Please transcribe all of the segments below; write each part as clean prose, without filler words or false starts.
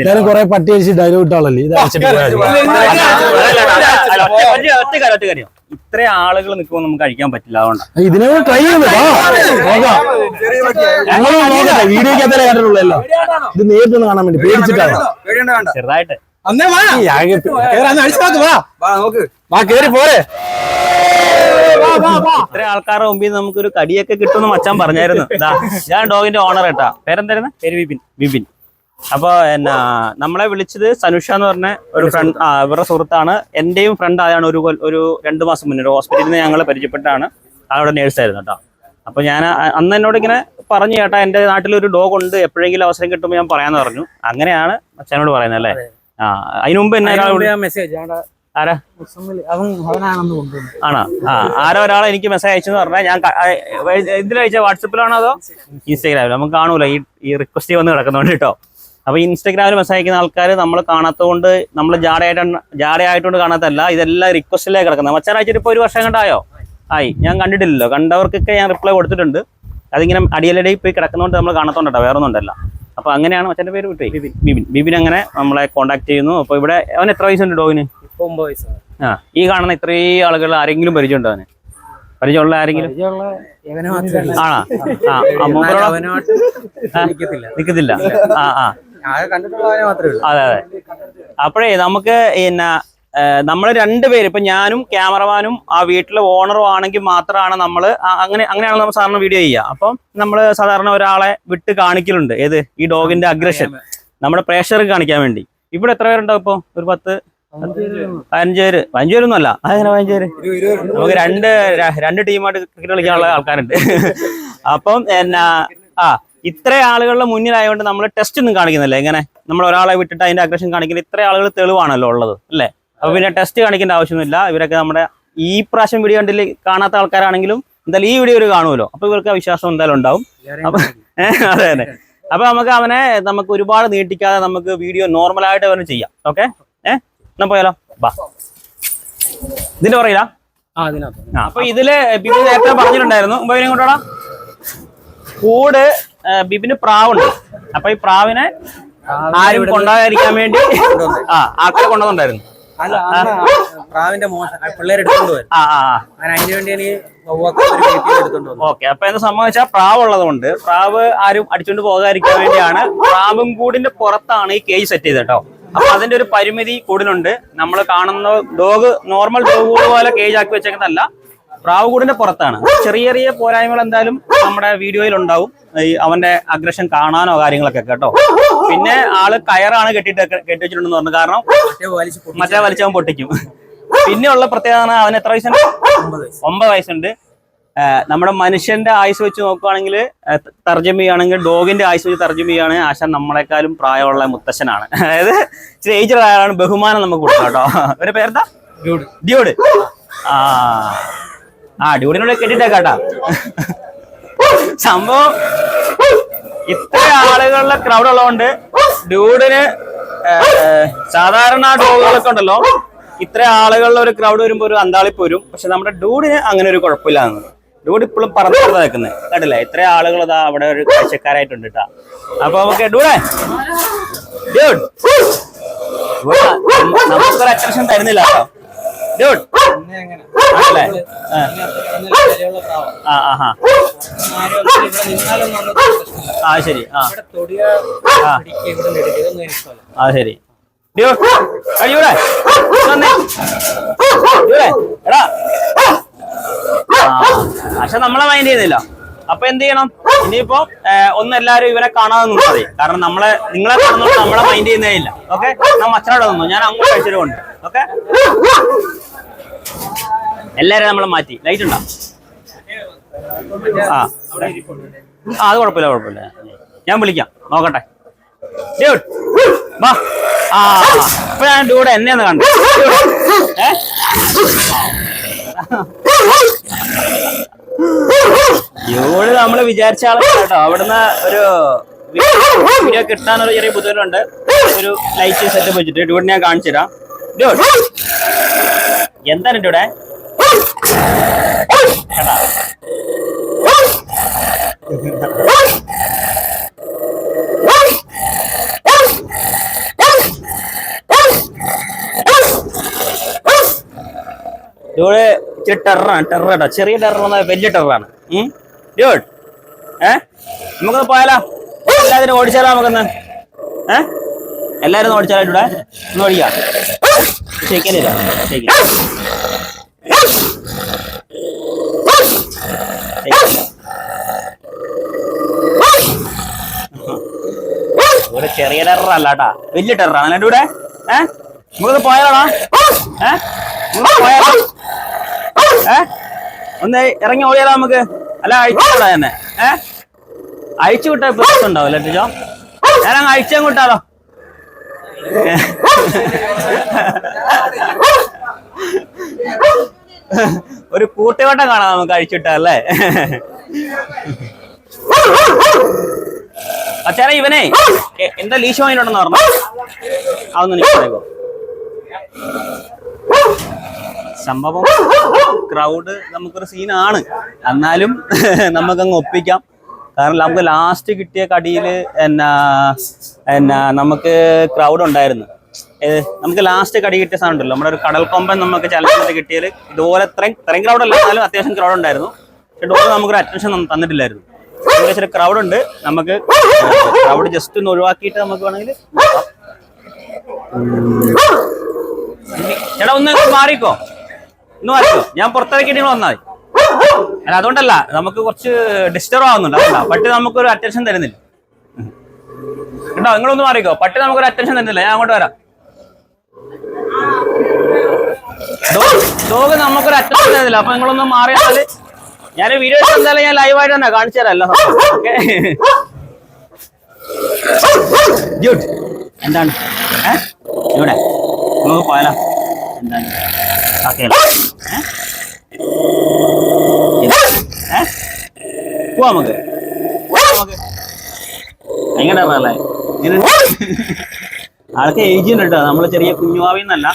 ഞാൻ കൊറേ പട്ടി അടിച്ച് ഡയലോഗ് ഇട്ടാളല്ലേ ഒറ്റ കാര്യം ഇത്ര ആളുകൾ നിൽക്കുമ്പോൾ നമുക്ക് കഴിക്കാൻ പറ്റില്ല. അതുകൊണ്ടാണ് ഇതിനെ ട്രൈ ചെയ്യുന്നത്. വീഡിയോക്കകത്തേ കണ്ടിട്ടുള്ളല്ലോ, ഇത് നേരിട്ടൊന്ന് കാണാൻ വേണ്ടി പേടിച്ചിട്ടാണ് ചെറുതായിട്ട്. ഇത്ര ആൾക്കാരുടെ മുമ്പിൽ നമുക്കൊരു കടിയൊക്കെ കിട്ടുമെന്ന് മച്ചാൻ പറഞ്ഞായിരുന്നു. ഞാൻ ഡോഗിന്റെ ഓണർ കേട്ടാ. പേരെന്തായിരുന്നു? പേര് വിപിൻ. വിപിൻ. അപ്പൊ എന്നാ നമ്മളെ വിളിച്ചത് സനുഷ എന്ന് പറഞ്ഞ ഒരു ഫ്രണ്ട്, ഇവരുടെ സുഹൃത്താണ്. എന്റെയും ഫ്രണ്ട് ആയാണ്. ഒരു 2 മാസം മുന്നേ ഒരു ഹോസ്പിറ്റലിൽ നിന്ന് ഞങ്ങൾ പരിചയപ്പെട്ടാണ്. അവിടെ നേഴ്സായിരുന്നു കേട്ടോ. അപ്പൊ ഞാൻ അന്ന് എന്നോട് ഇങ്ങനെ പറഞ്ഞു ചേട്ടാ, എന്റെ നാട്ടിലൊരു ഡോഗ് ഉണ്ട്, എപ്പോഴെങ്കിലും അവസരം കിട്ടുമ്പോൾ ഞാൻ പറയാന്ന് പറഞ്ഞു. അങ്ങനെയാണ് അച്ഛനോട് പറയുന്നത് അല്ലേ? അതിനു മുമ്പ് എന്നെ ആരാ ആണോ? ആരോ ഒരാളെ എനിക്ക് മെസ്സേജ് അയച്ചെന്ന് പറഞ്ഞാൽ ഞാൻ ഇതിലയച്ച വാട്സപ്പിലാണോ അതോ ഇൻസ്റ്റാഗ്രാമിൽ? നമുക്ക് കാണൂല ഈ റിക്വസ്റ്റ് വന്ന് കിടക്കുന്നുണ്ട് കേട്ടോ. അപ്പൊ ഇൻസ്റ്റാഗ്രാമിൽ മെസ്സേജ് അയക്കുന്ന ആൾക്കാർ നമ്മൾ കാണാത്തതുകൊണ്ട്, നമ്മൾ ജാടയായിട്ടുണ്ട് കാണാത്തല്ല, ഇതെല്ലാം റിക്വസ്റ്റിലേക്ക് കിടക്കുന്നത്. മച്ചാൻ അയച്ചിട്ട് ഇപ്പോൾ 1 വർഷം കണ്ടായോ? ആയി. ഞാൻ കണ്ടിട്ടില്ലല്ലോ. കണ്ടവർക്കൊക്കെ ഞാൻ റിപ്ലൈ കൊടുത്തിട്ടുണ്ട്. അതിങ്ങനെ അടിയലടി പോയി കിടക്കുന്നതുകൊണ്ട് നമ്മൾ കാണാത്തോണ്ടോ, വേറെ ഒന്നും ഉണ്ടല്ല. അപ്പൊ അങ്ങനെയാണ് മച്ചാന്റെ പേര് വിട്ടേ, ബിബിൻ. ബിബിൻ അങ്ങനെ നമ്മളെ കോൺടാക്ട് ചെയ്യുന്നു. അപ്പൊ ഇവിടെ അവൻ എത്ര വയസ്സുണ്ട് ഡോഗിന്? 9 വയസ്സാണ്. ഈ കാണുന്ന ഇത്രയും ആളുകൾ ആരെങ്കിലും പരിചയമുണ്ടോ അവന്? പരിചയമുള്ള ആരെങ്കിലും ആണോ? നിക്കത്തില്ല. അതെ അതെ. അപ്പോഴേ നമുക്ക് പിന്നെ നമ്മള് 2 പേര്, ഇപ്പൊ ഞാനും ക്യാമറമാനും ആ വീട്ടിലെ ഓണറും ആണെങ്കിൽ മാത്രമാണ് നമ്മള് അങ്ങനെയാണ് നമ്മൾ സാധാരണ വീഡിയോ ചെയ്യുക. അപ്പം നമ്മള് സാധാരണ ഒരാളെ വിട്ട് കാണിക്കലുണ്ട്. ഏത്? ഈ ഡോഗിന്റെ അഗ്രഷൻ നമ്മുടെ പ്രേക്ഷകർക്ക് കാണിക്കാൻ വേണ്ടി. ഇവിടെ എത്ര പേരുണ്ടാവും ഇപ്പൊ? ഒരു 15 പേരൊന്നും അല്ല. അതെങ്ങനെ 15 പേര്? നമുക്ക് രണ്ട് ടീമായിട്ട് ക്രിക്കറ്റ് കളിക്കാനുള്ള ആൾക്കാരുണ്ട്. അപ്പം എന്നാ ഇത്ര ആളുകളുടെ മുന്നിലായതുകൊണ്ട് നമ്മൾ ടെസ്റ്റ് ഒന്നും കാണിക്കുന്നില്ല. എങ്ങനെ നമ്മൾ ഒരാളെ വിട്ടിട്ട് അതിന്റെ അഗ്രഷൻ കാണിക്കുന്നത്? ഇത്ര ആളുകൾ തെളിവാണല്ലോ ഉള്ളത് അല്ലേ? അപ്പൊ പിന്നെ ടെസ്റ്റ് കാണിക്കേണ്ട ആവശ്യമൊന്നുമില്ല. ഇവരൊക്കെ നമ്മുടെ ഈ പ്രാവശ്യം വീഡിയോ കണ്ടിൽ കാണാത്ത ആൾക്കാരാണെങ്കിലും എന്തായാലും ഈ വീഡിയോ കാണുമല്ലോ. അപ്പൊ ഇവർക്ക് ആ വിശ്വാസം എന്തായാലും ഉണ്ടാവും. അപ്പൊ അതെ അതെ. അപ്പൊ നമുക്ക് ഒരുപാട് നീട്ടിക്കാതെ നമുക്ക് വീഡിയോ നോർമലായിട്ട് അവന് ചെയ്യാം. ഓക്കെ, എന്നാ പോയാലോ? ബാ. ഇതിന്റെ പറയില്ല. അപ്പൊ ഇതില് ബിബിൻ നേരത്തെ പറഞ്ഞിട്ടുണ്ടായിരുന്നു. ബിബിനെ കൊണ്ടോടാ. കൂട് ബിബിന് പ്രാവുണ്ട്. അപ്പൊ ഈ പ്രാവിനെ ആരും കൊണ്ടുപോകാതിരിക്കാൻ വേണ്ടി ആൾക്കാരെ കൊണ്ടുവന്നുണ്ടായിരുന്നു. ഓക്കെ. അപ്പൊ എന്താ സംഭവിച്ചാൽ പ്രാവുള്ളത് കൊണ്ട് പ്രാവ് ആരും അടിച്ചുകൊണ്ട് പോകാതിരിക്കാൻ വേണ്ടിയാണ് പ്രാവും കൂടിന്റെ പുറത്താണ് ഈ കേജ് സെറ്റ് ചെയ്തത് കേട്ടോ. അപ്പൊ അതിന്റെ ഒരു പരിമിതി കൂടിനുണ്ട്. നമ്മൾ കാണുന്ന ഡോഗ് നോർമൽ ഡോഗ് കൂട് പോലെ കേജ് ആക്കി വെച്ചേക്കുന്നതല്ല, പ്രാവ് കൂടിന്റെ പുറത്താണ്. ചെറിയ ചെറിയ പോരായ്മകൾ എന്തായാലും നമ്മുടെ വീഡിയോയിൽ ഉണ്ടാവും. അവന്റെ അഗ്രഷൻ കാണാനോ കാര്യങ്ങളൊക്കെ കേട്ടോ. പിന്നെ ആള് കയറാണ് കെട്ടി വെച്ചിട്ടുണ്ടെന്ന് പറഞ്ഞു. കാരണം മറ്റേ വലിച്ചവൻ പൊട്ടിക്കും. പിന്നെയുള്ള പ്രത്യേകത, അവന് എത്ര വയസ്സുണ്ട്? 9 വയസ്സുണ്ട്. നമ്മുടെ മനുഷ്യന്റെ ആയുസ് വെച്ച് നോക്കുകയാണെങ്കിൽ, തർജ്ജമ ചെയ്യുകയാണെങ്കിൽ, ഡോഗിന്റെ ആയുസ് വെച്ച് തർജ്ജമ ചെയ്യുകയാണെങ്കിൽ ആശാൻ നമ്മളെക്കാളും പ്രായമുള്ള മുത്തശ്ശനാണ്. അതായത് ഇച്ചിരി ഏജ് ആയാണ്. ബഹുമാനം നമുക്ക് കൊടുക്കാം കേട്ടോ. ഒരു പേരെന്താ? ഡ്യൂഡ്. ഡ്യൂഡിനോട് കെട്ടിട്ടേക്കാട്ടാ. സംഭവം ഇത്ര ആളുകളുടെ ക്രൗഡ് ഉള്ളതുകൊണ്ട് ഡ്യൂഡിന്, സാധാരണ ഡോഗുകളൊക്കെ ഉണ്ടല്ലോ, ഇത്ര ആളുകളുടെ ഒരു ക്രൗഡ് വരുമ്പോ ഒരു അന്താളിപ്പ് വരും. പക്ഷെ നമ്മുടെ ഡ്യൂഡിന് അങ്ങനെ ഒരു കുഴപ്പമില്ലാന്ന്. ഡ്യൂഡ് ഇപ്പോഴും പറന്ന് നിൽക്കുന്നത് കേട്ടില്ലേ? ഇത്ര ആളുകൾ ഇതാ അവിടെ ഒരു കാഴ്ചക്കാരായിട്ടുണ്ട് കേട്ടാ. അപ്പൊ നമുക്ക് ഡ്യൂഡ് നമുക്കൊരു അട്രാക്ഷൻ തരുന്നില്ല കേട്ടോ. ഡ്യൂഡ് ആണല്ലേ? ശരി. ശരി. പക്ഷെ നമ്മളെ മൈൻഡ് ചെയ്യുന്നില്ല. അപ്പൊ എന്ത് ചെയ്യണം? ഇനിയിപ്പോ എല്ലാരും ഇവരെ കാണാതെ നിന്നാ മതി. കാരണം നിങ്ങളെ കാണുന്നോണ്ട് നമ്മളെ മൈൻഡ് ചെയ്യുന്നേ ഇല്ല. ഓക്കെ, നമ്മ അച്ഛനോട് നിന്നു. ഞാൻ അങ്ങോട്ട് കഴിച്ചിട്ടുണ്ട്. ഓക്കെ, എല്ലാരും നമ്മളെ മാറ്റി. ലൈറ്റ് ഉണ്ടോ? അത് കുഴപ്പമില്ല. ഞാൻ വിളിക്കാം, നോക്കട്ടെ. ഡ്യൂഡ് വാ. ഇപ്പൊ ഞാൻ ഡ്യൂഡ് എന്നെ ഒന്ന് കണ്ടു. ഡ്യൂഡ് നമ്മള് വിചാരിച്ച ആളെ കേട്ടോ. അവിടുന്ന് ഒരു വീഡിയോ കിട്ടാനൊരു ചെറിയ ബുദ്ധിമുട്ടുണ്ട്. ഒരു ലൈറ്റ് സെറ്റപ്പ് വെച്ചിട്ട് ഡ്യൂഡ് ഞാൻ കാണിച്ചു തരാം. ഡ്യൂഡ് എന്താണ് ഡ്യൂഡേ? ഇവിടെ ഇച്ചിരി ടെററാണ്, ടെറർ കേട്ടോ. ചെറിയ ടെറർ വലിയ ടെററാണ്. ഡ്യൂഡ് നമുക്കൊന്ന് പോയാലോ? എല്ലാത്തിനും ഓടിച്ചാലോ നമുക്കൊന്ന്? എല്ലാരും ഒന്ന് ഓടിച്ചാലോ? ഇവിടെ ഒന്ന് ഓടിക്കാം. ഷെയ്ക്കാനില്ല, ഇവിടെ ചെറിയ ടെററല്ല കേട്ടാ, വലിയ ടെററാണ്. അല്ലാണ്ട് ഇവിടെ നമുക്കൊന്ന് പോയാലോടാ? പോയാലോ? ഒന്ന് ഇറങ്ങി ഓടിയാലോ നമുക്ക്? അല്ല അഴിച്ചു വിടാ തന്നെ. അഴിച്ചു വിട്ടാ പ്രശ്നം ഉണ്ടാവില്ല ടീച്ചോ. ഞാനങ്ങ് അഴിച്ചങ്ങ് വിട്ടാലോ? ഒരു കൂട്ടുവട്ടം കാണാം നമുക്ക് അഴിച്ചിട്ടല്ലേ. അച്ഛാ ഇവനെ എന്താ ലീശ് വാങ്ങിയിട്ടുണ്ടെന്ന് പറഞ്ഞു. അതൊന്നും എനിക്ക് പറയോ? സംഭവം ക്രൗഡ് നമുക്കൊരു സീനാണ്, എന്നാലും നമുക്കങ്ങ് ഒപ്പിക്കാം. കാരണം നമുക്ക് ലാസ്റ്റ് കിട്ടിയ കടിയിൽ നമുക്ക് ക്രൗഡ് ഉണ്ടായിരുന്നു. നമുക്ക് ലാസ്റ്റ് കടി കിട്ടിയ സാധനം ഉണ്ടല്ലോ, നമ്മുടെ ഒരു കടൽ കൊമ്പൻ നമുക്ക് ചലച്ചിട്ട് കിട്ടിയാൽ ഇതുപോലെ ഇത്രയും ക്രൗഡ് അല്ല, എന്നാലും അത്യാവശ്യം ക്രൗഡ് ഉണ്ടായിരുന്നു. പക്ഷെ ഡോഗ് നമുക്കൊരു അറ്റൻഷൻ തന്നിട്ടില്ലായിരുന്നു. ഏകദേശം ക്രൗഡ് ഉണ്ട്. നമുക്ക് ക്രൗഡ് ജസ്റ്റ് ഒന്ന് ഒഴിവാക്കിയിട്ട് നമുക്ക് വേണമെങ്കിൽ ചേട്ടാ ഒന്ന് മാറിക്കോ, ഒന്ന് മാറിക്കോ. ഞാൻ പുറത്തിറക്കിയിട്ട് നിങ്ങൾ വന്നാൽ മതി. അല്ല അതുകൊണ്ടല്ല, നമുക്ക് കുറച്ച് ഡിസ്റ്റർബ് ആവുന്നുണ്ട്. അതല്ല, പട്ടി നമുക്കൊരു അറ്റൻഷൻ തരുന്നില്ല കേട്ടോ. നിങ്ങളൊന്ന് മാറിക്കോ, പട്ടി നമുക്കൊരു അറ്റൻഷൻ തരുന്നില്ല. ഞാൻ അങ്ങോട്ട് വരാം. ഡോഗ് നമുക്കൊരു അറ്റൻഷൻ തരുന്നില്ല. അപ്പൊ നിങ്ങളൊന്ന് മാറിയാൽ ഞാൻ വീഡിയോ എന്തായാലും ഞാൻ ലൈവായിട്ട് തന്നെ കാണിച്ചു തരാം എല്ലാ സംഭവം. ഓക്കെ, എന്താണ് ഇവിടെ നമുക്ക് പോയാലോ? എന്താണ് പോവാ നമുക്ക്? എങ്ങനെ ആൾക്ക് ഏജ് ഉണ്ട് കേട്ടോ. നമ്മള് ചെറിയ കുഞ്ഞുവാവിന്നല്ല,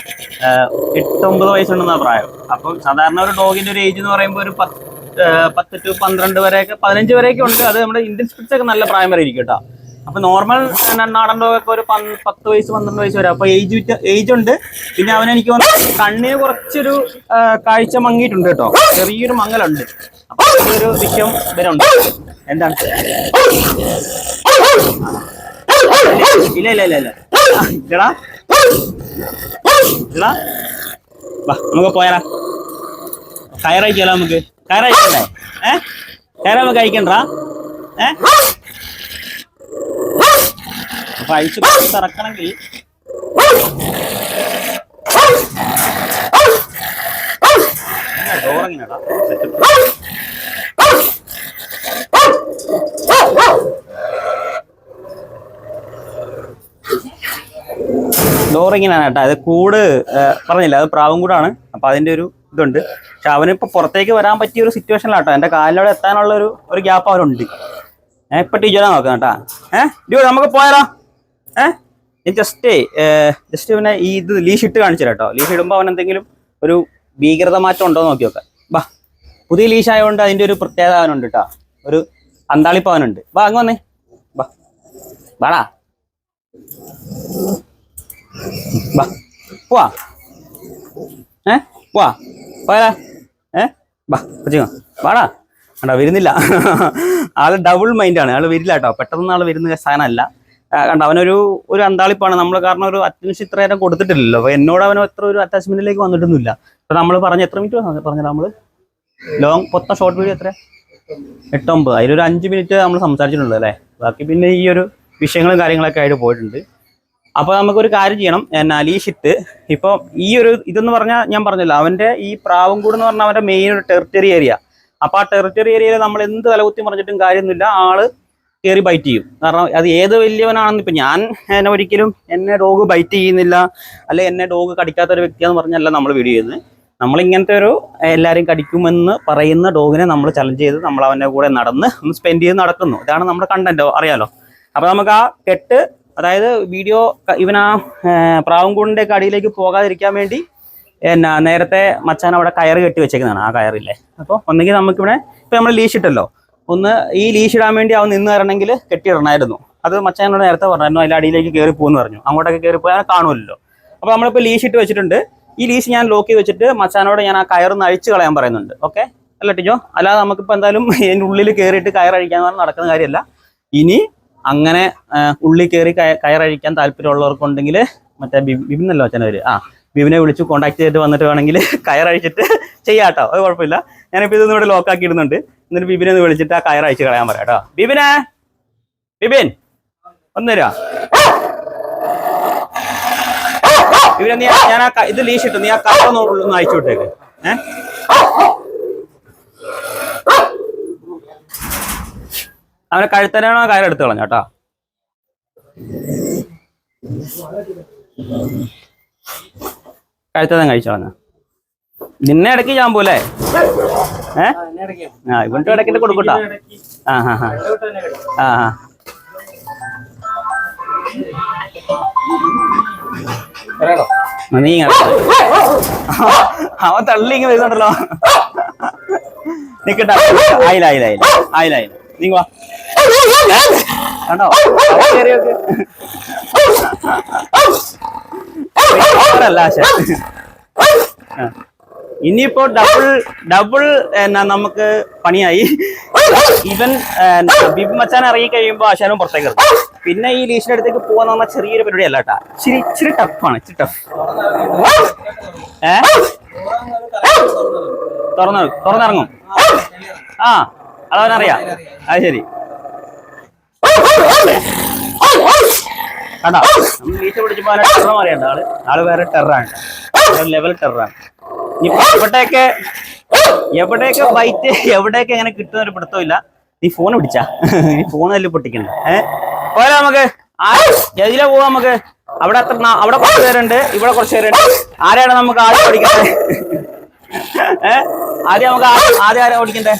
8-9 വയസ്സുണ്ടെന്നാ പ്രായം. അപ്പം സാധാരണ ഒരു ഡോഗിന്റെ ഒരു ഏജ് എന്ന് പറയുമ്പോൾ ഒരു 10 to 12 വരെയൊക്കെ, 15 വരെയൊക്കെ ഉണ്ട്. അത് നമ്മുടെ ഇന്ത്യൻ സ്പിറ്റ്സ് ഒക്കെ നല്ല പ്രായം വരെ ഇരിക്കും കേട്ടോ. അപ്പൊ നോർമൽ നാടൻ ഡോഗൊക്കെ ഒരു 10 വയസ്സ് 12 വയസ്സ് വരെ. അപ്പൊ ഏജ് ഉണ്ട്. പിന്നെ അവനെനിക്ക് കണ്ണിന് കുറച്ചൊരു കാഴ്ച മങ്ങിയിട്ടുണ്ട് കേട്ടോ, ചെറിയൊരു മങ്ങലുണ്ട്. അപ്പൊ ഒരു വിഷയം ഇവരുണ്ട്. എന്താണ്? ഇല്ല ഇല്ല ഇല്ല ഇല്ല ഇല്ലടാ ഇല്ലടാ, വാ നമുക്ക് പോയാലാ? കയറയക്കാലോ നമുക്ക്? കയറയക്കണ്ടേ? കയറ നമുക്ക് അയക്കണ്ടാ? അപ്പൊ അഴിച്ച് ഇറക്കണമെങ്കിൽ ഡോറെങ്ങനെയാടാ സെറ്റപ്പ്? ഡോറിങ്ങനെയാണ് കേട്ടോ. അത് കൂട് പറഞ്ഞില്ല, അത് പ്രാവും കൂടാണ്. അപ്പൊ അതിന്റെ ഒരു ഇതുണ്ട്. പക്ഷെ അവനിപ്പോ പുറത്തേക്ക് വരാൻ പറ്റിയ ഒരു സിറ്റുവേഷനിലാട്ടോ. എന്റെ കാലിലൂടെ എത്താനുള്ള ഒരു ഗ്യാപ്പ് അവനുണ്ട്. ഇപ്പൊ ടീച്ചറാ നോക്കാം കേട്ടാ. ഡ്യൂ നമുക്ക് പോയാലോ? ജസ്റ്റ് പിന്നെ ഈ ഇത് ലീഷ് ഇട്ട് കാണിച്ചു കേട്ടോ. ലീഷ് ഇടുമ്പോൾ അവൻ എന്തെങ്കിലും ഒരു ഭീകരത മാറ്റം ഉണ്ടോ നോക്കി നോക്കാം. ബാ, പുതിയ ലീഷ് ആയതുകൊണ്ട് അതിന്റെ ഒരു പ്രത്യേകത അവനുണ്ട് കേട്ടോ. ഒരു അന്താളിപ്പവനുണ്ട്. ബാ അങ്ങ് വന്നേ, ബാ ബാടാ, ബാ പോവാ. പോവാ പോയാ? ബാ കൊച്ചിങ്ങ വാടാ. കണ്ടോ വരുന്നില്ല. ആള് ഡബിൾ മൈൻഡാണ്. ആള് വരില്ല കേട്ടോ. പെട്ടെന്ന് ആള് വരുന്ന സാധനമല്ല. കണ്ടോ അവനൊരു അന്താളിപ്പാണ്. നമ്മൾ കാരണം ഒരു അറ്റൻഷൻ ഇത്ര നേരം കൊടുത്തിട്ടില്ലല്ലോ. അപ്പൊ എന്നോട് അവന് എത്ര ഒരു അറ്റാച്ച്മെന്റിലേക്ക് വന്നിട്ടൊന്നുമില്ല. അപ്പൊ നമ്മൾ പറഞ്ഞ എത്ര മിനിറ്റ് പറഞ്ഞത്? നമ്മള് മൊത്തം ഷോർട്ട് വീഡിയോ എത്ര? 8-9. അതിലൊരു 5 മിനിറ്റ് നമ്മൾ സംസാരിച്ചിട്ടുള്ളൂ അല്ലേ. ബാക്കി പിന്നെ ഈ ഒരു വിഷയങ്ങളും കാര്യങ്ങളൊക്കെ ആയിട്ട് പോയിട്ടുണ്ട്. അപ്പോൾ നമുക്കൊരു കാര്യം ചെയ്യണം. ലീഷിട്ട് ഇപ്പോൾ ഈ ഒരു ഇതെന്ന് പറഞ്ഞാൽ ഞാൻ പറഞ്ഞല്ലോ, അവൻ്റെ ഈ പ്രാവൻകൂട് എന്ന് പറഞ്ഞാൽ അവൻ്റെ മെയിൻ ഒരു ടെറിട്ടറി ഏരിയ. അപ്പോൾ ആ ടെറിട്ടറി ഏരിയയിൽ നമ്മൾ എന്ത് തലകുത്തി പറഞ്ഞിട്ടും കാര്യമൊന്നുമില്ല, ആള് കയറി ബൈറ്റ് ചെയ്യും. കാരണം അത് ഏത് വലിയവനാണെന്ന് ഇപ്പം ഞാൻ ഒരിക്കലും എന്നെ ഡോഗ് ബൈറ്റ് ചെയ്യുന്നില്ല, അല്ലെ എന്നെ ഡോഗ് കടിക്കാത്ത ഒരു വ്യക്തിയാന്ന് പറഞ്ഞല്ല നമ്മൾ വീഡിയോ ചെയ്യുന്നത്. നമ്മളിങ്ങനത്തെ ഒരു എല്ലാവരും കടിക്കുമെന്ന് പറയുന്ന ഡോഗിനെ നമ്മൾ ചലഞ്ച് ചെയ്ത് നമ്മൾ അവൻ്റെ കൂടെ നടന്ന് ഒന്ന് സ്പെൻഡ് ചെയ്ത് നടക്കുന്നു. ഇതാണ് നമ്മുടെ കണ്ടന്റ്, അറിയാലോ. അപ്പോൾ നമുക്ക് ആ കെട്ട്, അതായത് വീഡിയോ ഇവനാ പ്രാവൻകൂടിൻ്റെ അടിയിലേക്ക് പോകാതിരിക്കാൻ വേണ്ടി നേരത്തെ മച്ചാൻ അവിടെ കയറ് കെട്ടി വെച്ചേക്കുന്നതാണ്. ആ കയറില്ലേ. അപ്പോൾ ഒന്നെങ്കിൽ നമുക്കിവിടെ ഇപ്പം നമ്മൾ ലീഷ് ഇട്ടല്ലോ, ഒന്ന് ഈ ലീഷ് ഇടാൻ വേണ്ടി അവൻ നിന്ന് തരണമെങ്കിൽ കെട്ടിയിടണമായിരുന്നു. അത് മച്ചാനോട് നേരത്തെ പറഞ്ഞായിരുന്നു, അതിൻ്റെ അടിയിലേക്ക് കയറി പോകുമെന്ന് പറഞ്ഞു. അങ്ങോട്ടൊക്കെ കയറി പോയാൽ കാണുമല്ലോ. അപ്പോൾ നമ്മളിപ്പോൾ ലീഷ് ഇട്ട് വെച്ചിട്ടുണ്ട്. ഈ ലീഷ് ഞാൻ ലോക്ക് ചെയ്ത് വെച്ചിട്ട് മച്ചാനോട് ഞാൻ ആ കയറൊന്ന് അഴിച്ചു കളയാൻ പറയുന്നുണ്ട്. ഓക്കെ അല്ല ടിജോ? അല്ലാതെ നമുക്കിപ്പോൾ എന്തായാലും അതിൻ്റെ ഉള്ളിൽ കയറിയിട്ട് കയറഴിക്കാൻ നടക്കുന്ന കാര്യമല്ല. ഇനി അങ്ങനെ ഉള്ളിൽ കയറി കയറഴിക്കാൻ താല്പര്യമുള്ളവർക്കുണ്ടെങ്കിൽ മറ്റേ ബിബിനല്ലോ അച്ഛനെ പേര്, ബിബിനെ വിളിച്ച് കോൺടാക്ട് ചെയ്തിട്ട് വന്നിട്ട് വേണമെങ്കിൽ കയറഴിച്ചിട്ട് ചെയ്യാം കേട്ടോ. അത് കുഴപ്പമില്ല. ഞാനിപ്പോൾ ഇതൊന്നും ഇവിടെ ലോക്കാക്കി ഇടുന്നുണ്ട്. എന്നിട്ട് ബിബിനെ ഒന്ന് വിളിച്ചിട്ട് ആ കയറഴിച്ച് കളയാൻ പറയാം കേട്ടോ. ബിബിൻ ഒന്ന് തരാ. ബിബിനെ നീ ഞാൻ ഇത് ലീഷ് ഇട്ടു, നീ ആ കയറൊന്ന് അയച്ചു വിട്ടേക്ക്. അവനെ കഴുത്തനാണോ കയറെടുത്ത് കളഞ്ഞു കേട്ടോ. കഴുത്തൻ കഴിച്ചു കളഞ്ഞ നിന്നെ ഇടയ്ക്ക് ഞാൻ പോലെ ഇവന്റെ ഇടയ്ക്കിട്ട് കൊടുക്കട്ടോ. നീ അവൻ തള്ളി ഇങ്ങനെ വരുന്നുണ്ടല്ലോ. നിക്കട്ടെ, ആയില്ല നീ വാ കണ്ടോ. ഇനിയിപ്പോ ഡബിൾ എന്നാ നമുക്ക് പണിയായി. ഇവൻ ബിബി മച്ചാൻ ഇറങ്ങി കഴിയുമ്പോ ആശാനും പുറത്തേക്ക് ഇറങ്ങും. പിന്നെ ഈ ലീഷിന്റെ അടുത്തേക്ക് പോവാന്ന് പറഞ്ഞാൽ ചെറിയൊരു പരിപാടി അല്ല കേട്ടാ. ഇച്ചിരി ടഫാണ്, ഇച്ചിരി ടഫ്. തുറന്നിറങ്ങും. അതവനറിയാം. അത് ശരി കണ്ടോ. നമ്മൾ ലീഷ പിടിച്ചപ്പോ ടെറർ അറിയണ്ട. ആള് വേറെ ടെററാണ്, ലെവൽ ടെററാണ്. ഇനിയിപ്പോ എവിടെയൊക്കെ ബൈറ്റ് എവിടെയൊക്കെ എങ്ങനെ കിട്ടുന്ന ഒരു പിടുത്തമില്ല. നീ ഫോൺ പിടിച്ചാ, നീ ഫോൺ തല്ലി പൊട്ടിക്കണ്ട. പോരാ നമുക്ക് ജയിലെ പോവാ. നമുക്ക് അവിടെ കുറച്ച് പേരുണ്ട്, ഇവിടെ കുറച്ച് പേരുണ്ട്. ആരെയാണ് നമുക്ക് ആദ്യം ഓടിക്കണ്ടേ? ആദ്യം ആരാ ഓടിക്കണ്ടേ?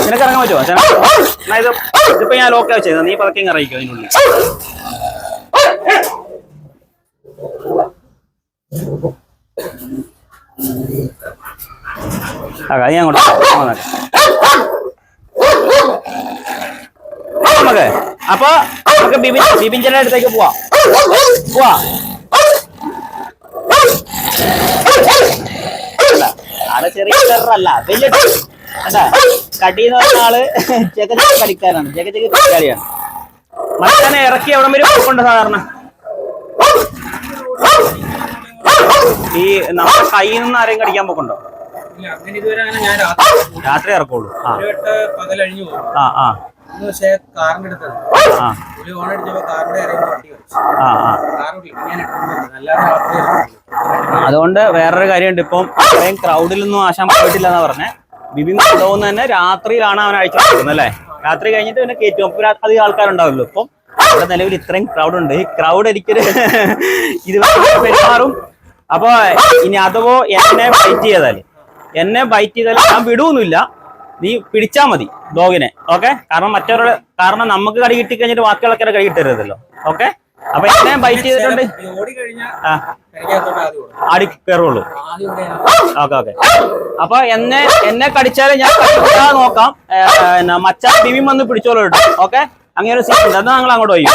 നിനക്ക് ഇറങ്ങാൻ പറ്റുമോ? ഇതിപ്പോ ഞാൻ ലോക്കാ വെച്ചത്, നീ പതുക്കെ ഇറങ്ങിക്കോ അതിനുള്ളിൽ. നീ അങ്ങോട്ട് നമുക്ക് അപ്പൊ നമുക്ക് ബിബിൻചന്റെ അടുത്തേക്ക് പോവാ. ആള് ചെറിയ ടെററല്ല, വലിയ അതാ കടിയെന്ന് പറഞ്ഞ ആള് ചെക കടിക്കാനാണ്, ചെക കളിയാണ്. മച്ചാനെ ഇറക്കി എവിടം വരെ പോയിക്കൊണ്ട് സാധാരണ ഈ നമ്മുടെ കയ്യിൽ നിന്ന് ആരെയും കടിക്കാൻ പോക്കുണ്ടോ? രാത്രി ഇറക്കുള്ളൂ. അതുകൊണ്ട് വേറൊരു കാര്യമുണ്ട്. ഇപ്പം അത്രയും ക്രൗഡിലൊന്നും ആശാൻ പോയിട്ടില്ല എന്നാ പറഞ്ഞേ. ബിബിൻ കൊണ്ടുപോകുന്ന തന്നെ രാത്രിയിലാണ് അവൻ അയച്ചു കൊടുക്കുന്നത് അല്ലേ. രാത്രി കഴിഞ്ഞിട്ട് പിന്നെ കയറ്റും. അപ്പൊ അധികം ആൾക്കാരുണ്ടാവുമല്ലോ. ഇപ്പം ഇവിടെ നിലവിൽ ഇത്രയും ക്രൗഡ് ഉണ്ട്. ഈ ക്രൗഡ് എനിക്കൊരു ഇത് പെരുമാറും. അപ്പൊ ഇനി അഥവാ എന്നെ ബൈറ്റ് ചെയ്താൽ ഞാൻ വിടുവൊന്നുമില്ല. നീ പിടിച്ചാൽ മതി ഡോഗിനെ. ഓക്കെ, കാരണം നമുക്ക് കടി കിട്ടി കഴിഞ്ഞിട്ട് ബാക്കിയുള്ളവരെ കടി കിട്ടരുതല്ലോ. ഓക്കെ, അപ്പൊ എന്നെ ബൈറ്റ് ചെയ്തിട്ടുണ്ട് ആടി കയറുള്ളൂ. ഓക്കെ അപ്പൊ എന്നെ കടിച്ചാലും ഞാൻ കടിക്കാതെ നോക്കാം. മച്ചാൻ ബിബിൻ വന്ന് പിടിച്ചോളൂ കേട്ടോ. ഓക്കെ, അങ്ങനെ ഒരു സീൻ ഉണ്ട്. അത് ഞങ്ങൾ അങ്ങോട്ട് പോയി.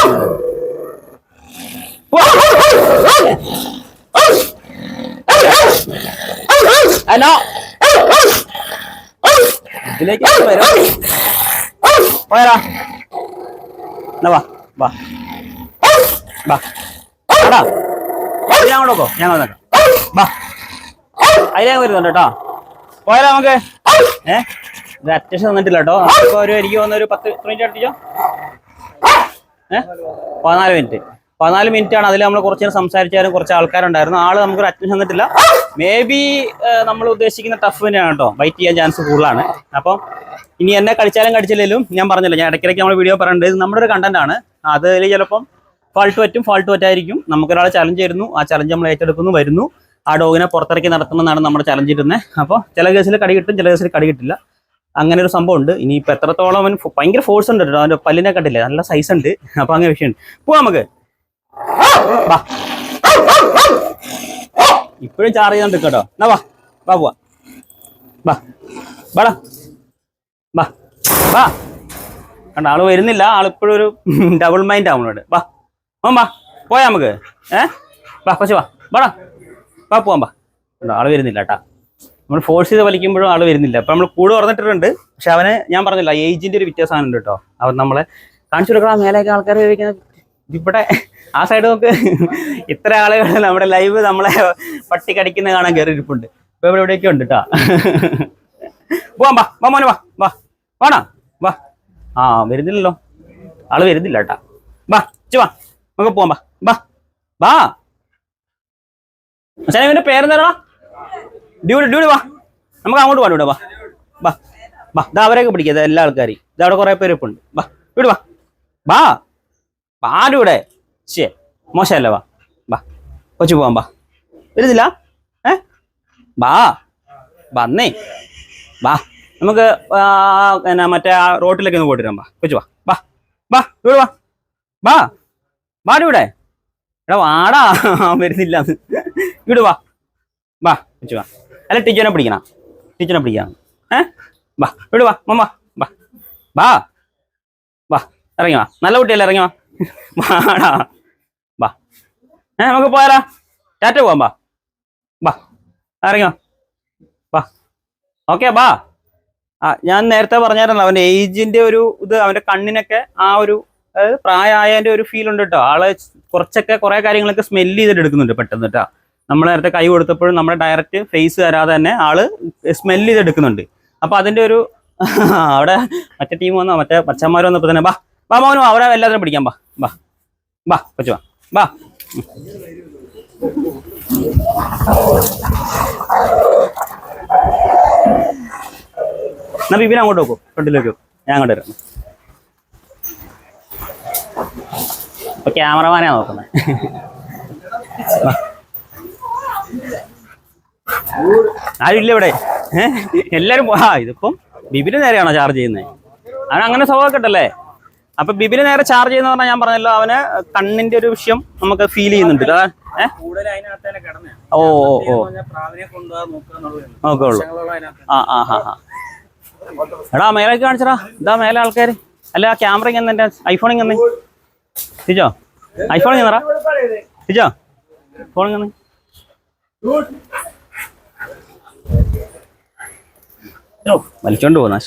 ഇതിലേക്ക് വരും. പോയാ അങ്ങോട്ടോ ഞാൻ വന്നേക്കാം. അതിലേക്ക് വരുന്നുണ്ട് കേട്ടോ. പോയാലോ നമുക്ക്. ഇത് അറ്റൻഷൻ തന്നിട്ടില്ല കേട്ടോ. ഇപ്പൊ എനിക്ക് തോന്നുന്ന ഒരു 10 മിനിറ്റ് അടുപ്പിച്ചോ. 14 മിനിറ്റ് ആണ്. അതിൽ നമ്മൾ കുറച്ച് നേരം സംസാരിച്ചാലും കുറച്ച് ആൾക്കാരുണ്ടായിരുന്നു. ആള് നമുക്കൊരു അറ്റൻഷൻ തന്നിട്ടില്ല. മേ ബി നമ്മൾ ഉദ്ദേശിക്കുന്ന ടഫ് തന്നെയാണ് കേട്ടോ. ബൈറ്റ് ചെയ്യാൻ ചാൻസ് കൂടുതലാണ്. അപ്പം ഇനി എന്നെ കടിച്ചാലും കടിച്ചില്ലെങ്കിലും ഞാൻ പറഞ്ഞില്ല, ഞാൻ ഇടയ്ക്കിടയ്ക്ക് നമ്മൾ വീഡിയോ പറയേണ്ടത് ഇത് നമ്മുടെ ഒരു കണ്ടന്റ് ആണ്. അതിൽ ചിലപ്പം ഫാൾട്ട് പറ്റായിരിക്കും. നമുക്കൊരാൾ ചലഞ്ച് തരുന്നു, ആ ചലഞ്ച് നമ്മൾ ഏറ്റെടുക്കുന്നു, വരുന്നു, ആ ഡോഗിനെ പുറത്തിറക്കി നടത്തുന്നതാണ് നമ്മുടെ ചലഞ്ച് ഇരുന്നത്. അപ്പോൾ ചില കേസിൽ കടി കിട്ടും, ചില കേസിൽ കടി കിട്ടില്ല. അങ്ങനെ ഒരു സംഭവം ഉണ്ട്. ഇനിയിപ്പോൾ എത്രത്തോളം അവൻ ഭയങ്കര ഫോഴ്സ് ഉണ്ട് കേട്ടോ. അവൻ്റെ പല്ലിനെ കണ്ടില്ലേ, നല്ല സൈസ് ഉണ്ട്. അപ്പോൾ അങ്ങനെ വിഷയമുണ്ട്. പോവാം നമുക്ക്. ഇപ്പോഴും ചാർജ് ചെയ്തോണ്ട് കേട്ടോ. എന്നാ വാ പോവാ. വാടാ വാ. കണ്ട ആള് വരുന്നില്ല, ആളിപ്പോഴും ഒരു ഡബിൾ മൈൻഡ് ആവുന്നുണ്ട്. വാ വാ പോയാ നമുക്ക്. വാ കൊച്ചു വാ വാടാ വാ പോവാം. വാ കണ്ടോ ആള് വരുന്നില്ല കേട്ടാ. നമ്മൾ ഫോഴ്സ് ചെയ്ത് വലിക്കുമ്പോഴും ആള് വരുന്നില്ല. അപ്പൊ നമ്മൾ കൂടെ പറഞ്ഞിട്ടുണ്ട്, പക്ഷെ അവന് ഞാൻ പറഞ്ഞില്ല ഏജിന്റെ ഒരു വ്യത്യാസമാണ് ഉണ്ട് കേട്ടോ. അവൻ നമ്മളെ കാണിച്ചു കൊടുക്കണം. മേലേക്ക് ആൾക്കാർ ചോദിക്കുന്നത് ഇവിടെ ആ സൈഡ് നോക്ക്, ഇത്ര ആളുകൾ നമ്മുടെ ലൈവ് നമ്മളെ പട്ടി കടിക്കുന്ന കാണാൻ കയറിയിരിപ്പുണ്ട്. ഇപ്പൊ ഇവിടെ എവിടെയൊക്കെ ഉണ്ട് കേട്ടാ. പോവാം. വാ വാ മോനെ വാ വാ വാടാ വാ. ആ വരുന്നില്ലല്ലോ, ആള് വരുന്നില്ല കേട്ടാ. വാ വാ നമുക്ക് പോവാം. വാ വാ വാ. പക്ഷേ ഇവന്റെ പേരെന്താ? ഡ്യൂഡി വാ, നമുക്ക് അങ്ങോട്ട് പാടുവിടെ. വാ വാ വാ. ഇതാ അവരെയൊക്കെ പിടിക്കുക, എല്ലാ ആൾക്കാരെയും. ഇതവിടെ കുറെ പേര് ഇപ്പൊ ഉണ്ട്. വാ ഡ്യൂഡി വാ വാ. പാലൂടെ ശേ മോശമല്ല. വാ വാ കൊച്ചു പോവാം. വാ വരുന്നില്ല. വാ വന്നേ വാ. നമുക്ക് എന്നാ മറ്റേ ആ റോട്ടിലേക്ക് ഒന്ന് പോയിട്ട് വാ കൊച്ചു. വാ വാ വാ ഇവിടെ വാ വാ വാടിവിടെ. എടാ വാടാ, വരുന്നില്ല. ഇവിടെ വാ വാ കൊച്ചു വാ. അല്ല ടീച്ചറിനെ പിടിക്കണം, ടീച്ചറിനെ പിടിക്കണം. വാ ഇവിടെ വാ മമ്മ. വാ വാ വാ ഇറങ്ങി വാ. നല്ല കുട്ടിയല്ലേ, ഇറങ്ങി വാ. വാടാ വാ. നമുക്ക് പോയാലോ, ടാറ്റ പോവാം. വാ വാ ഇറങ്ങി വാ. വാ ഓക്കെ വാ. ഞാൻ നേരത്തെ പറഞ്ഞായിരുന്നു അവന്റെ ഏജിന്റെ ഒരു ഇത്, അവന്റെ കണ്ണിനൊക്കെ ആ ഒരു പ്രായമായതിന്റെ ഒരു ഫീൽ ഉണ്ട് കേട്ടോ. ആള് കുറച്ചൊക്കെ കുറെ കാര്യങ്ങളൊക്കെ സ്മെല്ല് ചെയ്തിട്ട് എടുക്കുന്നുണ്ട് പെട്ടെന്ന് കേട്ടോ. നമ്മൾ നേരത്തെ കൈ കൊടുത്തപ്പോഴും നമ്മുടെ ഡയറക്റ്റ് ഫേസ് തരാതെ തന്നെ ആള് സ്മെല്ല് ചെയ്തെടുക്കുന്നുണ്ട്. അപ്പൊ അതിന്റെ ഒരു അവിടെ മറ്റേ ടീം വന്നോ മറ്റേ പച്ചന്മാർ വന്നപ്പോ തന്നെ വാ വാ മോനോ അവരെ എല്ലാത്തിനും പിടിക്കാം. വാ വാ വാ കൊച്ചു വാ വാ. എന്നാ ബിബിനെ അങ്ങോട്ട് നോക്കൂ, ഫ്രണ്ടിലേക്ക് വെക്കും, ഞാൻ അങ്ങോട്ട് വരാം. ഇപ്പൊ ക്യാമറമാനാ നോക്കുന്നത്. ആരുമില്ല ഇവിടെ. എല്ലാരും ഇതിപ്പം ബിബിന് നേരെയാണോ ചാർജ് ചെയ്യുന്നത്? അവൻ അങ്ങനെ സ്വഭാവമൊക്കെ ഉണ്ടല്ലേ. അപ്പൊ ബിബിന് നേരെ ചാർജ് ചെയ്യുന്ന പറഞ്ഞാൽ ഞാൻ പറഞ്ഞല്ലോ, അവന് കണ്ണിന്റെ ഒരു വിഷയം നമുക്ക് ഫീൽ ചെയ്യുന്നുണ്ട്. ഓ ഓ ഓ നോക്കുള്ളൂ. എടാ മേലേക്ക് കാണിച്ചടാ. ഇതാ മേലെ ആൾക്കാര്. അല്ല ആ ക്യാമറ ഇങ്ങനെ എന്റെ ഐഫോണിൽ തന്നെ തിരിച്ചോ, ഐഫോണിൽ നിന്നറാ തിരിച്ചോ, ഫോണിൽ നിന്ന് വലിച്ചോണ്ട് പോകുന്ന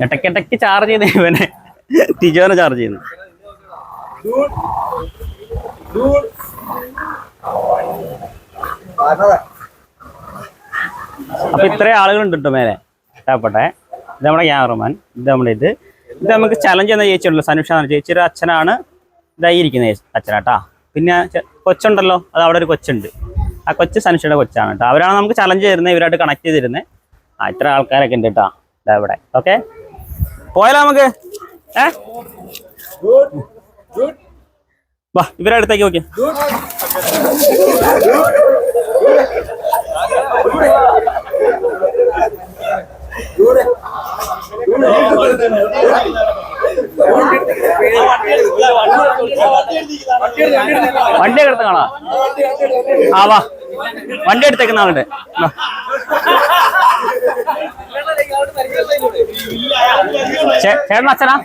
ഇടയ്ക്കിടയ്ക്ക് ചാർജ് ചെയ്ത് ഇവനെ തിജോനെ ചാർജ് ചെയ്യുന്നു. അപ്പൊ ഇത്രയും ആളുകളുണ്ട് കേട്ടോ മേലെ. ഇഷ്ടപ്പെട്ടെ ഇത് നമ്മുടെ ക്യാമറമാൻ, ഇത് നമ്മുടെ ഇത് നമുക്ക് ചലഞ്ച് എന്ന ചേച്ചിയുണ്ടല്ലോ, സനുഷ ചേച്ചിയുടെ അച്ഛനാണ് ഇതായിരിക്കുന്ന അച്ഛനാട്ടാ. പിന്നെ കൊച്ചുണ്ടല്ലോ, അത് അവിടെ ഒരു കൊച്ചുണ്ട്, ആ കൊച്ച് സനുഷയുടെ കൊച്ചാണ് കേട്ടോ. അവരാണ് നമുക്ക് ചലഞ്ച് തരുന്നത്, ഇവരായിട്ട് കണക്ട് ചെയ്തിരുന്നത്. ഇത്ര ആൾക്കാരൊക്കെ ഉണ്ട് കേട്ടോ ഇതാ ഇവിടെ. ഓക്കെ പോയാലോ നമുക്ക്. വാ ഇവരെ അടുത്തേക്ക് നോക്കിയ. വണ്ടി എടുത്ത് കാണാ. ആ വാ വണ്ടി എടുത്തേക്കുന്ന ആളുണ്ട്. ചേട്ടൻ അച്ഛനാ?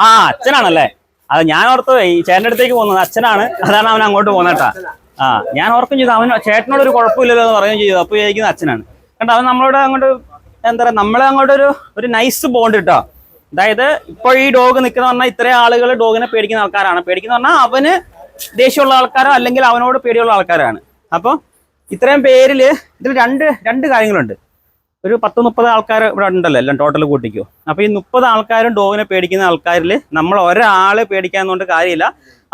ആ അച്ഛനാണല്ലേ. അത് ഞാൻ ഓർത്ത് ഈ ചേട്ടൻ്റെ അടുത്തേക്ക് പോകുന്നത് അച്ഛനാണ്, അതാണ് അവൻ അങ്ങോട്ട് പോകുന്നേട്ടാ. ആ ഞാൻ ഓർക്കും ചെയ്തു അവൻ ചേട്ടനോട് ഒരു കുഴപ്പമില്ലല്ലോ എന്ന് പറയുകയും ചെയ്തു. അപ്പൊ ചോദിക്കുന്ന അച്ഛനാണ് കണ്ടോ. അവൻ നമ്മളോട് അങ്ങോട്ട് എന്താ പറയുക, നമ്മളെ അങ്ങോട്ട് ഒരു നൈസ് ബോണ്ട് കിട്ടോ. അതായത് ഇപ്പോൾ ഈ ഡോഗ് നിൽക്കുന്ന പറഞ്ഞാൽ ഇത്രയും ആളുകൾ ഡോഗിനെ പേടിക്കുന്ന ആൾക്കാരാണ്. പേടിക്കുന്ന പറഞ്ഞാൽ അവന് ദേഷ്യമുള്ള ആൾക്കാരോ അല്ലെങ്കിൽ അവനോട് പേടിയുള്ള ആൾക്കാരാണ്. അപ്പോൾ ഇത്രയും പേരിൽ ഇതിൽ രണ്ട് കാര്യങ്ങളുണ്ട്. ഒരു 10-30 ആൾക്കാർ ഇവിടെ ഉണ്ടല്ലോ, എല്ലാം ടോട്ടൽ കൂട്ടിക്കോ. അപ്പോൾ ഈ 30 ആൾക്കാരും ഡോഗിനെ പേടിക്കുന്ന ആൾക്കാരിൽ നമ്മൾ ഒരാളെ പേടിക്കാന്നുകൊണ്ട് കാര്യമില്ല.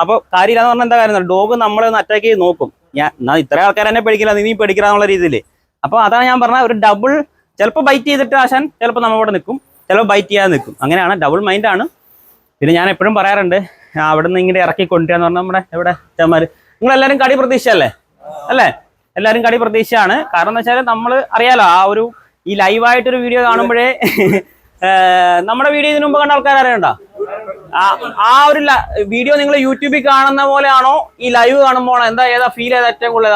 അപ്പോൾ കാര്യമില്ല എന്ന് പറഞ്ഞാൽ എന്താ കാര്യം, ഡോഗ് നമ്മളെ ഒന്ന് അറ്റാക്ക് ചെയ്ത് നോക്കും. എന്നാൽ ഇത്ര ആൾക്കാർ എന്നെ പേടിക്കില്ല, നീ പേടിക്കില്ല എന്നുള്ള രീതിയിൽ. അപ്പോൾ അതാണ് ഞാൻ പറഞ്ഞ ഒരു ഡബിൾ. ചിലപ്പോൾ ബൈറ്റ് ചെയ്തിട്ട് ആശാൻ ചിലപ്പോൾ നമ്മളോട് നിൽക്കും, ചിലപ്പോൾ ബൈറ്റ് ചെയ്യാതെ നിൽക്കും. അങ്ങനെയാണ്, ഡബിൾ മൈൻഡാണ്. പിന്നെ ഞാൻ എപ്പോഴും പറയാറുണ്ട്, അവിടെ നിന്ന് ഇങ്ങനെ ഇറക്കി കൊണ്ടുവരാന്ന് പറഞ്ഞാൽ നമ്മുടെ എവിടെ ചേമാർ നിങ്ങളെല്ലാവരും കടി പ്രതീക്ഷയല്ലേ അല്ലേ? എല്ലാവരും കടി പ്രതീക്ഷയാണ്. കാരണം എന്ന് വെച്ചാൽ നമ്മൾ അറിയാലോ, ആ ഒരു ഈ ലൈവായിട്ടൊരു വീഡിയോ കാണുമ്പോഴേ നമ്മുടെ വീഡിയോ ഇതിനു മുമ്പ് കണ്ട ആൾക്കാർ അറിയണ്ട ആ ഒരു വീഡിയോ നിങ്ങൾ യൂട്യൂബിൽ കാണുന്ന പോലെയാണോ ഈ ലൈവ് കാണുമ്പോഴാണോ എന്താ ഏതാ ഫീൽ ചെയ്താ ഏറ്റവും കൂടുതൽ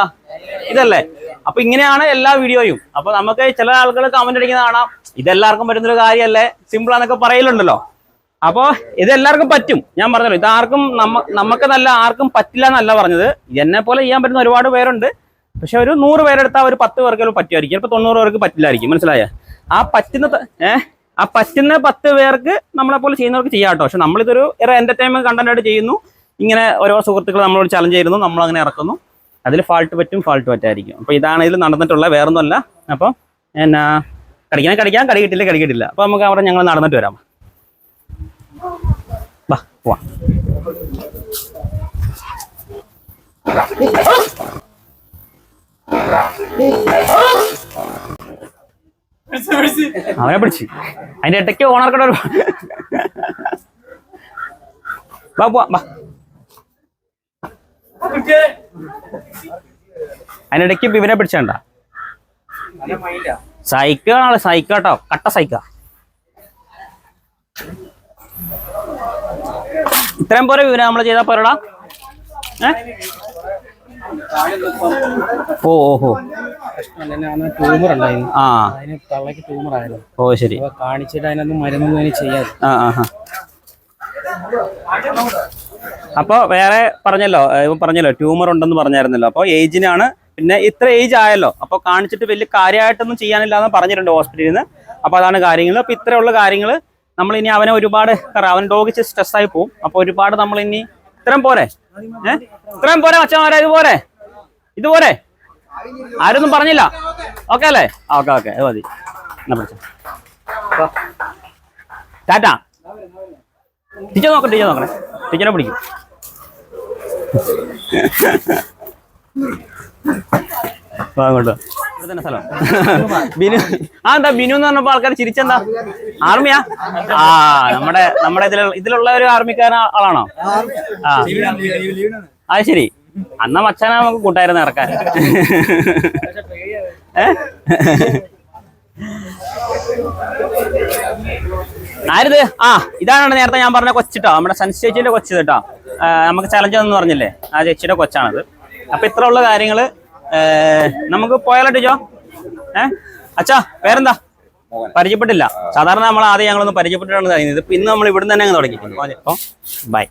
ഇതല്ലേ? അപ്പൊ ഇങ്ങനെയാണ് എല്ലാ വീഡിയോയും. അപ്പൊ നമുക്ക് ചില ആളുകൾ കമന്റ് അടിക്കുന്ന കാണാം, ഇതെല്ലാവർക്കും പറ്റുന്നൊരു കാര്യമല്ലേ, സിമ്പിൾ ആന്നൊക്കെ പറയലുണ്ടല്ലോ. അപ്പൊ ഇതെല്ലാവർക്കും പറ്റും. ഞാൻ പറഞ്ഞല്ലോ, ഇതാർക്കും നമുക്ക് നല്ല ആർക്കും പറ്റില്ല എന്നല്ല പറഞ്ഞത്. എന്നെ പോലെ ചെയ്യാൻ പറ്റുന്ന ഒരുപാട് പേരുണ്ട്. പക്ഷെ ഒരു 100 പേരെടുത്താൽ ഒരു 10 പേർക്കെങ്കിലും പറ്റുമായിരിക്കും, ചിലപ്പോൾ 90 പേർക്ക് പറ്റില്ലായിരിക്കും. മനസ്സിലായ? ആ പറ്റുന്ന 10 പേർക്ക് നമ്മളെ പോലെ ചെയ്യുന്നവർക്ക് ചെയ്യാം കേട്ടോ. പക്ഷെ നമ്മളിതൊരു എന്റർടൈൻമെന്റ് കണ്ടന്റ് ആയിട്ട് ചെയ്യുന്നു. ഇങ്ങനെ ഓരോ സുഹൃത്തുക്കൾ നമ്മളോട് ചലഞ്ച് ചെയ്യുന്നു, നമ്മൾ അങ്ങനെ ഇറക്കുന്നു. അതിൽ ഫാൾട്ട് പറ്റും, ഫാൾട്ട് പറ്റായിരിക്കും. അപ്പൊ ഇതാണ് ഇതിൽ നടന്നിട്ടുള്ള, വേറൊന്നുമല്ല. അപ്പൊ എന്നാ കടിക്കാൻ കടി കിട്ടില്ല. അപ്പൊ നമുക്ക് അവിടെ ഞങ്ങൾ നടന്നിട്ട് വരാം. വാ പോവാം. അവനെ പിടിച്ച് അതിന്റെ ഇടയ്ക്ക് ഓണർക്കട വാ. അതിനിടയ്ക്ക് ഇവനെ പിടിച്ചണ്ട. സൈക്കാണോ? സൈക്കാട്ടോ, കട്ട സൈക്ക. ഇത്രയും പോരെ വിവരം നമ്മൾ ചെയ്താ പോരടാ. ഓഹോ ട്യൂമർ ഉണ്ടായിരുന്നു. ആ അതിന് തള്ളക്ക് ട്യൂമർ ആയിരുന്നു. ഓ ശരി. കാണിച്ചിട്ട് അതിനൊന്നും മരുന്നൊന്നും ചെയ്യാതെ. അപ്പൊ വേറെ പറഞ്ഞല്ലോ ട്യൂമർ ഉണ്ടെന്ന് പറഞ്ഞായിരുന്നല്ലോ. അപ്പൊ ഏജിനാണ്, പിന്നെ ഇത്ര ഏജ് ആയല്ലോ, അപ്പൊ കാണിച്ചിട്ട് വലിയ കാര്യമായിട്ടൊന്നും ചെയ്യാനില്ല എന്ന് പറഞ്ഞിട്ടുണ്ട് ഹോസ്പിറ്റലിൽ നിന്ന്. അപ്പൊ അതാണ് കാര്യങ്ങൾ. അപ്പൊ ഇത്രയുള്ള കാര്യങ്ങൾ നമ്മൾ ഇനി അവനെ ഒരുപാട് അവൻ ഡോഗിച്ച് സ്ട്രെസ്സായി പോകും. അപ്പൊ ഒരുപാട് നമ്മൾ ഇനി ഇത്രയും പോരെ മച്ചന്മാരെ, ഇതുപോരെ ആരൊന്നും പറഞ്ഞില്ല. ഓക്കെ അല്ലേ? ഓക്കെ അത് മതി. ടാറ്റാ. ടീച്ചർ നോക്കണേ, ടീച്ചറെ പിടിക്കും. അങ്ങോട്ടോ ഇവിടെ തന്നെ സ്ഥലം. ബിനു. എന്താ ബിനു എന്ന് പറഞ്ഞപ്പോ ആൾക്കാർ ചിരിച്ചെന്താ? ആർമിയാ? നമ്മുടെ ഇതിലുള്ള ഒരു ആർമിക്കാരൻ ആളാണോ? അത് ശരി. അന്ന മച്ചാനാ നമുക്ക് കൂട്ടായിരുന്നു ഇറക്കാൻ. ആരിത്? ഇതാണ് നേരത്തെ ഞാൻ പറഞ്ഞ കൊച്ചിട്ടോ, നമ്മുടെ സൻസ്റ്റേജിന്റെ കൊച്ച് കേട്ടോ. നമുക്ക് ചലഞ്ച് എന്ന് പറഞ്ഞില്ലേ, ആ ചേച്ചിയുടെ കൊച്ചാണത്. അപ്പൊ ഇത്ര ഉള്ള കാര്യങ്ങള് നമുക്ക് പോയാലോ ടീച്ചോ? അച്ഛാ പേരെന്താ? പരിചയപ്പെട്ടില്ല. സാധാരണ നമ്മൾ ആദ്യം ഞങ്ങളൊന്ന് പരിചയപ്പെട്ടിട്ടാണ് കഴിഞ്ഞത്. ഇപ്പൊ ഇന്ന് നമ്മൾ ഇവിടുന്ന് തന്നെ അങ്ങ് തുടങ്ങി. ബൈ.